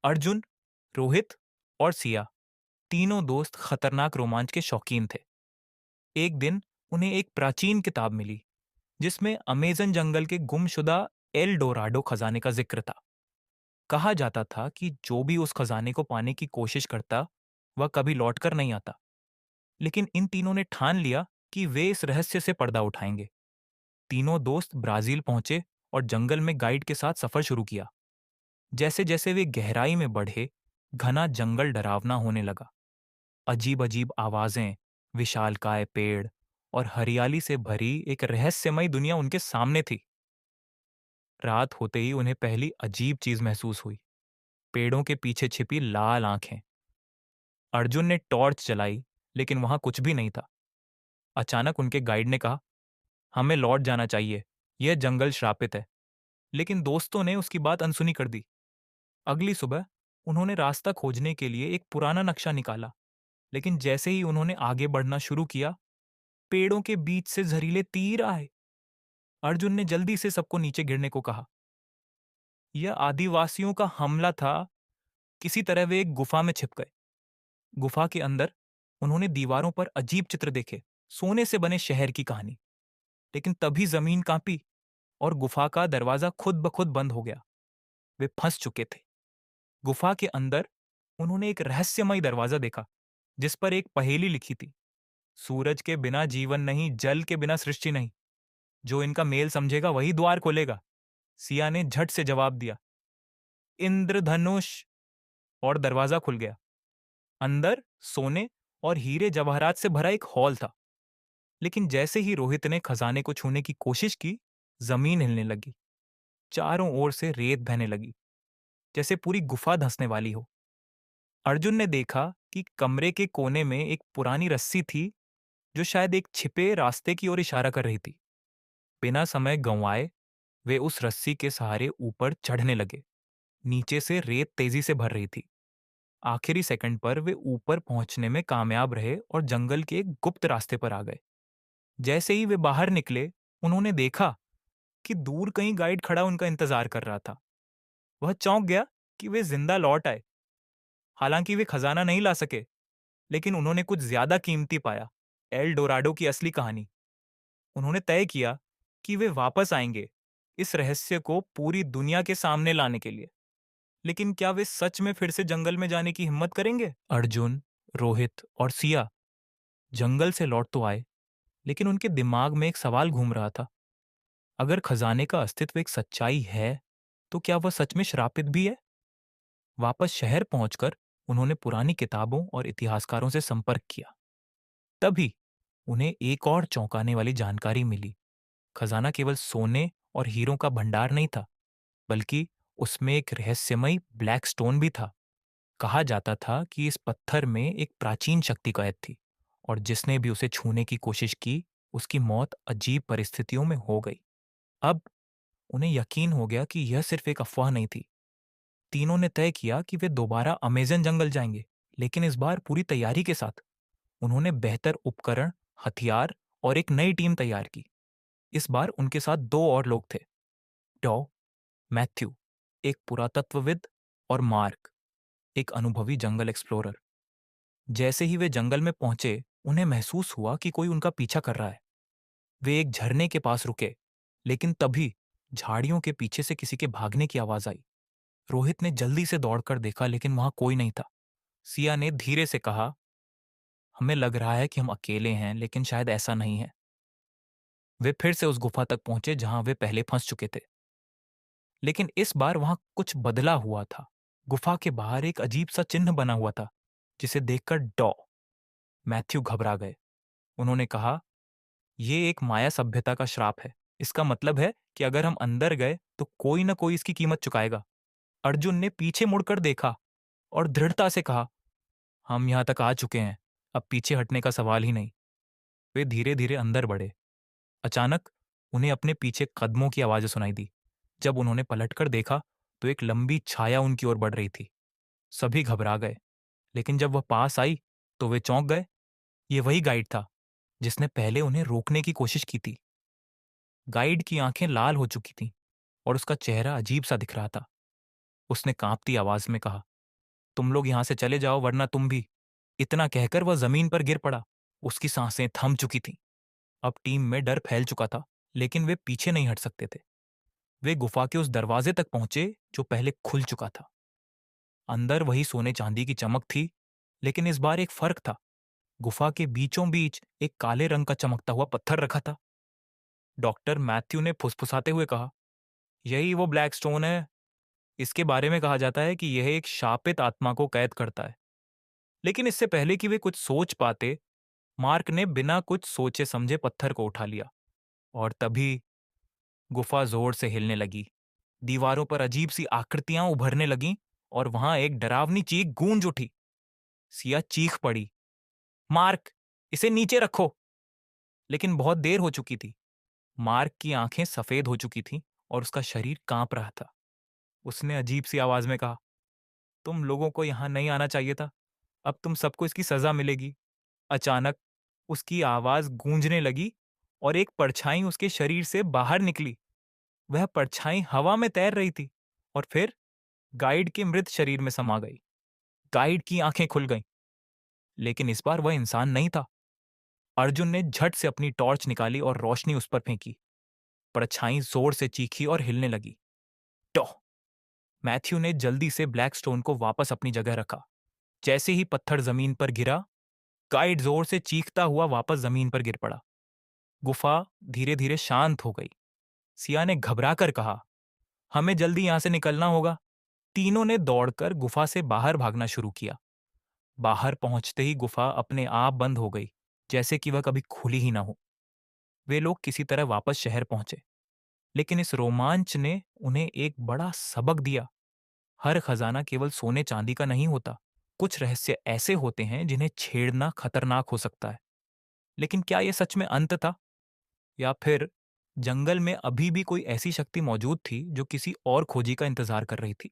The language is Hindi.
अर्जुन, रोहित और सिया तीनों दोस्त खतरनाक रोमांच के शौकीन थे। एक दिन उन्हें एक प्राचीन किताब मिली जिसमें अमेजन जंगल के गुमशुदा एल डोराडो खजाने का जिक्र था। कहा जाता था कि जो भी उस खजाने को पाने की कोशिश करता वह कभी लौटकर नहीं आता। लेकिन इन तीनों ने ठान लिया कि वे इस रहस्य से पर्दा उठाएंगे। तीनों दोस्त ब्राजील पहुंचे और जंगल में गाइड के साथ सफर शुरू किया। जैसे जैसे वे गहराई में बढ़े, घना जंगल डरावना होने लगा। अजीब अजीब आवाजें, विशालकाय पेड़ और हरियाली से भरी एक रहस्यमयी दुनिया उनके सामने थी। रात होते ही उन्हें पहली अजीब चीज महसूस हुई। पेड़ों के पीछे छिपी लाल आंखें। अर्जुन ने टॉर्च जलाई, लेकिन वहां कुछ भी नहीं था। अचानक उनके गाइड ने कहा, हमें लौट जाना चाहिए, यह जंगल श्रापित है। लेकिन दोस्तों ने उसकी बात अनसुनी कर दी। अगली सुबह उन्होंने रास्ता खोजने के लिए एक पुराना नक्शा निकाला। लेकिन जैसे ही उन्होंने आगे बढ़ना शुरू किया, पेड़ों के बीच से जहरीले तीर आए। अर्जुन ने जल्दी से सबको नीचे गिरने को कहा। यह आदिवासियों का हमला था। किसी तरह वे एक गुफा में छिप गए। गुफा के अंदर उन्होंने दीवारों पर अजीब चित्र देखे, सोने से बने शहर की कहानी। लेकिन तभी जमीन कांपी और गुफा का दरवाजा खुद ब खुद बंद हो गया। वे फंस चुके थे। गुफा के अंदर उन्होंने एक रहस्यमय दरवाजा देखा जिस पर एक पहेली लिखी थी। सूरज के बिना जीवन नहीं, जल के बिना सृष्टि नहीं। जो इनका मेल समझेगा वही द्वार खोलेगा। सिया ने झट से जवाब दिया, इंद्रधनुष। और दरवाजा खुल गया। अंदर सोने और हीरे जवाहरात से भरा एक हॉल था। लेकिन जैसे ही रोहित ने खजाने को छूने की कोशिश की, जमीन हिलने लगी। चारों ओर से रेत बहने लगी, जैसे पूरी गुफा धंसने वाली हो। अर्जुन ने देखा कि कमरे के कोने में एक पुरानी रस्सी थी जो शायद एक छिपे रास्ते की ओर इशारा कर रही थी। बिना समय गंवाए वे उस रस्सी के सहारे ऊपर चढ़ने लगे। नीचे से रेत तेजी से भर रही थी। आखिरी सेकंड पर वे ऊपर पहुंचने में कामयाब रहे और जंगल के एक गुप्त रास्ते पर आ गए। जैसे ही वे बाहर निकले, उन्होंने देखा कि दूर कहीं गाइड खड़ा उनका इंतजार कर रहा था। वह चौंक गया कि वे जिंदा लौट आए। हालांकि वे खजाना नहीं ला सके, लेकिन उन्होंने कुछ ज्यादा कीमती पाया, एल डोराडो की असली कहानी। उन्होंने तय किया कि वे वापस आएंगे, इस रहस्य को पूरी दुनिया के सामने लाने के लिए। लेकिन क्या वे सच में फिर से जंगल में जाने की हिम्मत करेंगे? अर्जुन, रोहित और सिया जंगल से लौट तो आए, लेकिन उनके दिमाग में एक सवाल घूम रहा था। अगर खजाने का अस्तित्व एक सच्चाई है, तो क्या वह सच में श्रापित भी है? वापस शहर पहुंचकर उन्होंने पुरानी किताबों और इतिहासकारों से संपर्क किया। तभी उन्हें एक और चौंकाने वाली जानकारी मिली। खजाना केवल सोने और हीरों का भंडार नहीं था, बल्कि उसमें एक रहस्यमयी ब्लैक स्टोन भी था। कहा जाता था कि इस पत्थर में एक प्राचीन शक्ति कैद थी और जिसने भी उसे छूने की कोशिश की, उसकी मौत अजीब परिस्थितियों में हो गई। अब उन्हें यकीन हो गया कि यह सिर्फ एक अफवाह नहीं थी। तीनों ने तय किया कि वे दोबारा अमेजन जंगल जाएंगे, लेकिन इस बार पूरी तैयारी के साथ। उन्होंने बेहतर उपकरण, हथियार और एक नई टीम तैयार की। इस बार उनके साथ दो और लोग थे, डॉ, मैथ्यू, एक पुरातत्वविद, और मार्क, एक अनुभवी जंगल एक्सप्लोरर। जैसे ही वे जंगल में पहुंचे, उन्हें महसूस हुआ कि कोई उनका पीछा कर रहा है। वे एक झरने के पास रुके, लेकिन तभी झाड़ियों के पीछे से किसी के भागने की आवाज आई। रोहित ने जल्दी से दौड़कर देखा, लेकिन वहां कोई नहीं था। सिया ने धीरे से कहा, हमें लग रहा है कि हम अकेले हैं, लेकिन शायद ऐसा नहीं है। वे फिर से उस गुफा तक पहुंचे जहां वे पहले फंस चुके थे। लेकिन इस बार वहां कुछ बदला हुआ था। गुफा के बाहर एक अजीब सा चिन्ह बना हुआ था, जिसे देखकर डॉ, मैथ्यू घबरा गए। उन्होंने कहा, ये एक माया सभ्यता का श्राप है। इसका मतलब है कि अगर हम अंदर गए तो कोई ना कोई इसकी कीमत चुकाएगा। अर्जुन ने पीछे मुड़कर देखा और दृढ़ता से कहा, हम यहां तक आ चुके हैं, अब पीछे हटने का सवाल ही नहीं। वे धीरे धीरे अंदर बढ़े। अचानक उन्हें अपने पीछे कदमों की आवाजें सुनाई दी। जब उन्होंने पलटकर देखा तो एक लंबी छाया उनकी ओर बढ़ रही थी। सभी घबरा गए, लेकिन जब वह पास आई तो वे चौंक गए। ये वही गाइड था जिसने पहले उन्हें रोकने की कोशिश की थी। गाइड की आंखें लाल हो चुकी थीं और उसका चेहरा अजीब सा दिख रहा था। उसने कांपती आवाज में कहा, तुम लोग यहां से चले जाओ वरना तुम भी। इतना कहकर वह जमीन पर गिर पड़ा। उसकी सांसें थम चुकी थीं। अब टीम में डर फैल चुका था, लेकिन वे पीछे नहीं हट सकते थे। वे गुफा के उस दरवाजे तक पहुंचे जो पहले खुल चुका था। अंदर वही सोने चांदी की चमक थी, लेकिन इस बार एक फर्क था। गुफा के बीचों बीच एक काले रंग का चमकता हुआ पत्थर रखा था। डॉक्टर मैथ्यू ने फुसफुसाते हुए कहा, यही वो ब्लैक स्टोन है। इसके बारे में कहा जाता है कि यह एक शापित आत्मा को कैद करता है। लेकिन इससे पहले कि वे कुछ सोच पाते, मार्क ने बिना कुछ सोचे समझे पत्थर को उठा लिया। और तभी गुफा जोर से हिलने लगी। दीवारों पर अजीब सी आकृतियां उभरने लगीं और वहां एक डरावनी चीख गूंज उठी। सिया चीख पड़ी, मार्क, इसे नीचे रखो। लेकिन बहुत देर हो चुकी थी। मार्क की आंखें सफेद हो चुकी थीं और उसका शरीर कांप रहा था। उसने अजीब सी आवाज में कहा, तुम लोगों को यहां नहीं आना चाहिए था। अब तुम सबको इसकी सजा मिलेगी। अचानक उसकी आवाज गूंजने लगी और एक परछाई उसके शरीर से बाहर निकली। वह परछाई हवा में तैर रही थी और फिर गाइड के मृत शरीर में समा गई। गाइड की आंखें खुल गईं, लेकिन इस बार वह इंसान नहीं था। अर्जुन ने झट से अपनी टॉर्च निकाली और रोशनी उस पर फेंकी। परछाई जोर से चीखी और हिलने लगी। टॉ! मैथ्यू ने जल्दी से ब्लैक स्टोन को वापस अपनी जगह रखा। जैसे ही पत्थर जमीन पर गिरा, गाइड जोर से चीखता हुआ वापस जमीन पर गिर पड़ा। गुफा धीरे धीरे शांत हो गई। सिया ने घबराकर कहा, हमें जल्दी यहां से निकलना होगा। तीनों ने दौड़कर गुफा से बाहर भागना शुरू किया। बाहर पहुंचते ही गुफा अपने आप बंद हो गई, जैसे कि वह कभी खुली ही ना हो। वे लोग किसी तरह वापस शहर पहुंचे, लेकिन इस रोमांच ने उन्हें एक बड़ा सबक दिया। हर खजाना केवल सोने चांदी का नहीं होता। कुछ रहस्य ऐसे होते हैं जिन्हें छेड़ना खतरनाक हो सकता है। लेकिन क्या यह सच में अंत था, या फिर जंगल में अभी भी कोई ऐसी शक्ति मौजूद थी जो किसी और खोजी का इंतजार कर रही थी?